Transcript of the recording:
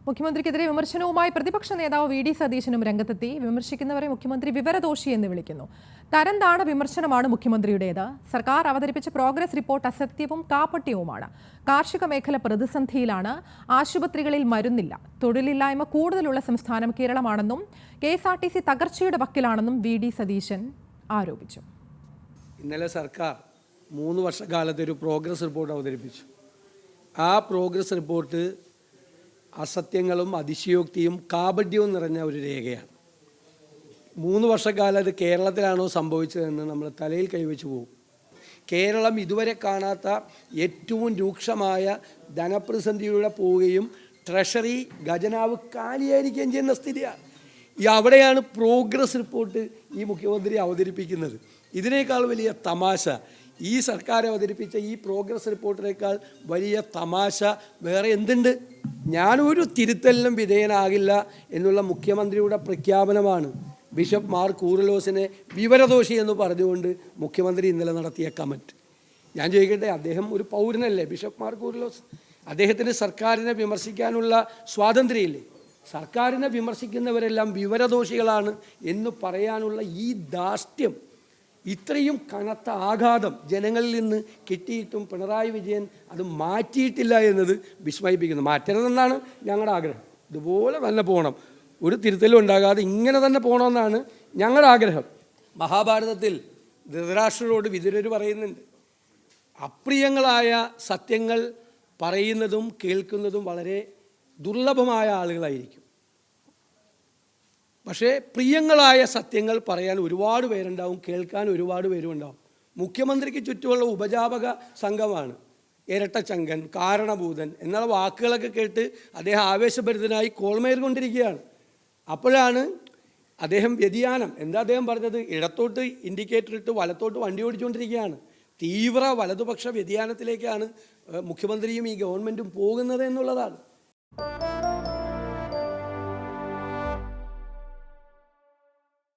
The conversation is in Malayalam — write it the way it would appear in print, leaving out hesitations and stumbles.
മുഖ്യമന്ത്രിക്കെതിരെ വിമർശനവുമായി പ്രതിപക്ഷ നേതാവ് വി.ഡി. സതീശനും രംഗത്തെത്തി. വിമർശിക്കുന്നവരെ മുഖ്യമന്ത്രി വിവരദോഷി എന്ന് വിളിക്കുന്നു. തരംതാണ വിമർശനമാണ് മുഖ്യമന്ത്രിയുടേത്. സർക്കാർ അവതരിപ്പിച്ച പ്രോഗ്രസ് റിപ്പോർട്ട് അസത്യവും കാപട്യവുമാണ്. കാർഷിക മേഖല പ്രതിസന്ധിയിലാണ്. ആശുപത്രികളിൽ മരുന്നില്ല. തൊഴിലില്ലായ്മ കൂടുതലുള്ള സംസ്ഥാനം കേരളമാണെന്നും KSRTC തകർച്ചയുടെ വക്കിലാണെന്നും വി.ഡി. സതീശൻ ആരോപിച്ചു. ഇന്നലെ സർക്കാർ 3 വർഷക്കാലത്തെ ഒരു പ്രോഗ്രസ് റിപ്പോർട്ട് അവതരിപ്പിച്ചു. ആ പ്രോഗ്രസ് റിപ്പോർട്ട് അസത്യങ്ങളും അതിശയോക്തിയും കാപട്യവും നിറഞ്ഞ ഒരു രേഖയാണ്. 3 വർഷക്കാലം അത് കേരളത്തിലാണോ സംഭവിച്ചതെന്ന് നമ്മൾ തലയിൽ കൈവച്ച് പോകും. കേരളം ഇതുവരെ കാണാത്ത ഏറ്റവും രൂക്ഷമായ ധനപ്രതിസന്ധിയിലൂടെ പോവുകയും ട്രഷറി ഖജനാവ് കാലിയായിരിക്കുകയും ചെയ്യുന്ന സ്ഥിതിയാണ്. അവിടെയാണ് പ്രോഗ്രസ് റിപ്പോർട്ട് ഈ മുഖ്യമന്ത്രി അവതരിപ്പിക്കുന്നത്. ഇതിനേക്കാൾ വലിയ തമാശ, ഈ സർക്കാർ അവതരിപ്പിച്ച ഈ പ്രോഗ്രസ് റിപ്പോർട്ടിനേക്കാൾ വലിയ തമാശ വേറെ എന്തുണ്ട്? ഞാനൊരു തിരുത്തലിനും വിധേയനാകില്ല എന്നുള്ള മുഖ്യമന്ത്രിയുടെ പ്രഖ്യാപനമാണ് ബിഷപ്പ് മാർ കൂറിലോസിനെ വിവരദോഷി എന്ന് പറഞ്ഞുകൊണ്ട് മുഖ്യമന്ത്രി ഇന്നലെ നടത്തിയ കമൻറ്റ്. ഞാൻ ചോദിക്കട്ടെ, അദ്ദേഹം ഒരു പൗരനല്ലേ? ബിഷപ്പ് മാർ കൂറിലോസ്, അദ്ദേഹത്തിന് സർക്കാരിനെ വിമർശിക്കാനുള്ള സ്വാതന്ത്ര്യമില്ലേ? സർക്കാരിനെ വിമർശിക്കുന്നവരെല്ലാം വിവരദോഷികളാണ് എന്ന് പറയാനുള്ള ഈ ധാർഷ്ട്യം, ഇത്രയും കനത്ത ആഘാതം ജനങ്ങളിൽ നിന്ന് കിട്ടിയിട്ടും പിണറായി വിജയൻ അത് മാറ്റിയിട്ടില്ല എന്നത് വിസ്മയിപ്പിക്കുന്നു. മാറ്റരുതെന്നാണ് ഞങ്ങളുടെ ആഗ്രഹം. ഇതുപോലെ തന്നെ പോകണം, ഒരു തിരുത്തലും ഉണ്ടാകാതെ ഇങ്ങനെ തന്നെ പോകണമെന്നാണ് ഞങ്ങളുടെ ആഗ്രഹം. മഹാഭാരതത്തിൽ ധൃതരാഷ്ട്രരോട് വിതുരർ പറയുന്നുണ്ട്, അപ്രിയങ്ങളായ സത്യങ്ങൾ പറയുന്നതും കേൾക്കുന്നതും വളരെ ദുർലഭമായ ആളുകളായിരിക്കും. പക്ഷേ പ്രിയങ്ങളായ സത്യങ്ങൾ പറയാൻ ഒരുപാട് പേരുണ്ടാവും, കേൾക്കാൻ ഒരുപാട് പേരും ഉണ്ടാവും. മുഖ്യമന്ത്രിക്ക് ചുറ്റുമുള്ള ഉപജാപക സംഘമാണ് ഇരട്ടച്ചങ്കൻ, കാരണഭൂതൻ എന്നുള്ള വാക്കുകളൊക്കെ കേട്ട് അദ്ദേഹം ആവേശഭരിതനായി കോൾമേറിക്കൊണ്ടിരിക്കുകയാണ്. അപ്പോഴാണ് അദ്ദേഹം വ്യതിയാനം, എന്താ അദ്ദേഹം പറഞ്ഞത്? ഇടത്തോട്ട് ഇൻഡിക്കേറ്റർ ഇട്ട് വലത്തോട്ട് വണ്ടി ഓടിച്ചുകൊണ്ടിരിക്കുകയാണ്. തീവ്ര വലതുപക്ഷ വ്യതിയാനത്തിലേക്കാണ് മുഖ്യമന്ത്രിയും ഈ ഗവൺമെൻറ്റും പോകുന്നത് എന്നുള്ളതാണ്.